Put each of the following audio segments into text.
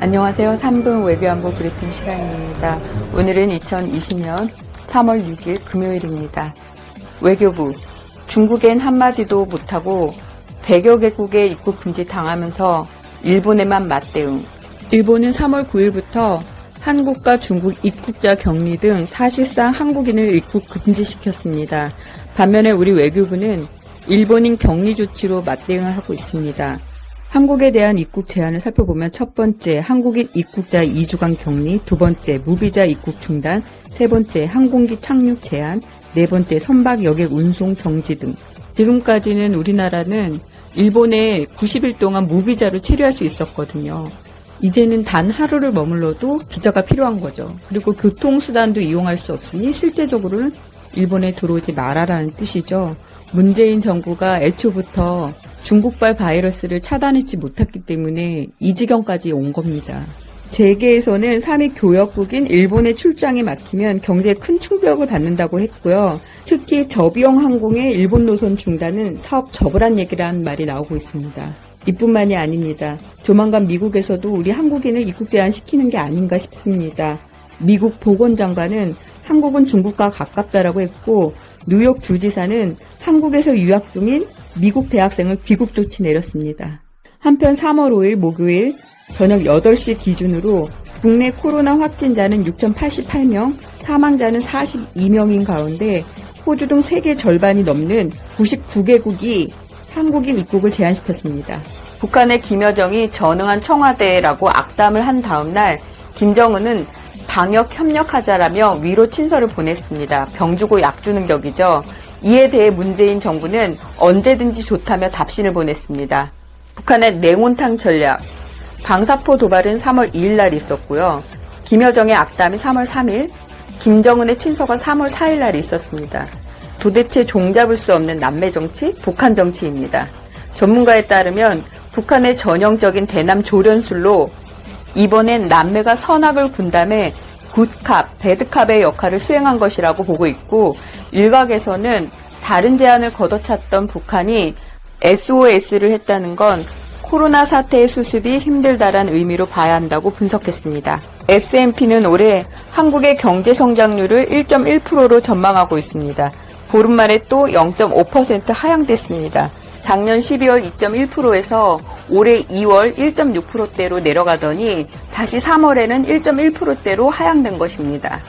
안녕하세요. 3분 외교안보 브리핑 시간입니다. 오늘은 2020년 3월 6일 금요일입니다. 외교부, 중국엔 한마디도 못하고 100여 개국에 입국 금지 당하면서 일본에만 맞대응. 일본은 3월 9일부터 한국과 중국 입국자 격리 등 사실상 한국인을 입국 금지시켰습니다. 반면에 우리 외교부는 일본인 격리 조치로 맞대응을 하고 있습니다. 한국에 대한 입국 제한을 살펴보면 첫 번째, 한국인 입국자 2주간 격리, 두 번째, 무비자 입국 중단, 세 번째, 항공기 착륙 제한, 네 번째, 선박 여객 운송 정지 등. 지금까지는 우리나라는 일본에 90일 동안 무비자로 체류할 수 있었거든요. 이제는 단 하루를 머물러도 비자가 필요한 거죠. 그리고 교통수단도 이용할 수 없으니 실제적으로는 일본에 들어오지 말아라는 뜻이죠. 문재인 정부가 애초부터 중국발 바이러스를 차단하지 못했기 때문에 이 지경까지 온 겁니다. 재계에서는 3위 교역국인 일본의 출장이 막히면 경제에 큰 충격을 받는다고 했고요. 특히 저비용 항공의 일본 노선 중단은 사업 접으란 얘기라는 말이 나오고 있습니다. 이뿐만이 아닙니다. 조만간 미국에서도 우리 한국인을 입국 제한시키는 게 아닌가 싶습니다. 미국 보건장관은 한국은 중국과 가깝다라고 했고, 뉴욕 주지사는 한국에서 유학 중인 미국 대학생을 귀국 조치 내렸습니다. 한편 3월 5일 목요일 저녁 8시 기준으로 국내 코로나 확진자는 6,088명, 사망자는 42명인 가운데 호주 등 세계 절반이 넘는 99개국이 한국인 입국을 제한시켰습니다. 북한의 김여정이 전응한 청와대라고 악담을 한 다음 날 김정은은 방역 협력하자라며 위로 친서를 보냈습니다. 병 주고 약 주는 격이죠. 이에 대해 문재인 정부는 언제든지 좋다며 답신을 보냈습니다. 북한의 냉온탕 전략, 방사포 도발은 3월 2일 날 있었고요. 김여정의 악담이 3월 3일, 김정은의 친서가 3월 4일 날 있었습니다. 도대체 종잡을 수 없는 남매 정치, 북한 정치입니다. 전문가에 따르면 북한의 전형적인 대남 조련술로 이번엔 남매가 선악을 군담해 굿캅, 배드캅의 역할을 수행한 것이라고 보고 있고, 일각에서는 다른 제안을 걷어찼던 북한이 SOS를 했다는 건 코로나 사태의 수습이 힘들다란 의미로 봐야 한다고 분석했습니다. S&P는 올해 한국의 경제 성장률을 1.1%로 전망하고 있습니다. 보름 만에 또 0.5% 하향됐습니다. 작년 12월 2.1%에서 올해 2월 1.6%대로 내려가더니 다시 3월에는 1.1%대로 하향된 것입니다.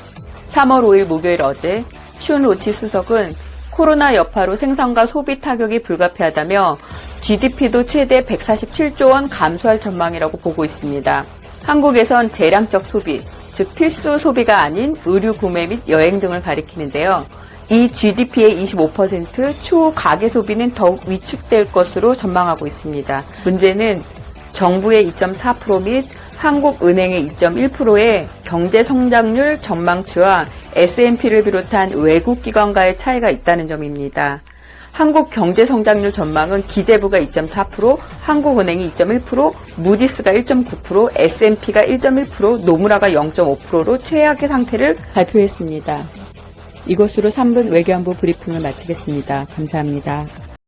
3월 5일 목요일 어제 슌 로치 수석은 코로나 여파로 생산과 소비 타격이 불가피하다며 GDP도 최대 147조 원 감소할 전망이라고 보고 있습니다. 한국에선 재량적 소비, 즉 필수 소비가 아닌 의류 구매 및 여행 등을 가리키는데요. 이 GDP의 25%, 추후 가계 소비는 더욱 위축될 것으로 전망하고 있습니다. 문제는 정부의 2.4% 및 한국은행의 2.1%의 경제 성장률 전망치와 S&P를 비롯한 외국 기관과의 차이가 있다는 점입니다. 한국 경제 성장률 전망은 기재부가 2.4%, 한국은행이 2.1%, 무디스가 1.9%, S&P가 1.1%, 노무라가 0.5%로 최악의 상태를 발표했습니다. 이것으로 3분 외교안보 브리핑을 마치겠습니다. 감사합니다.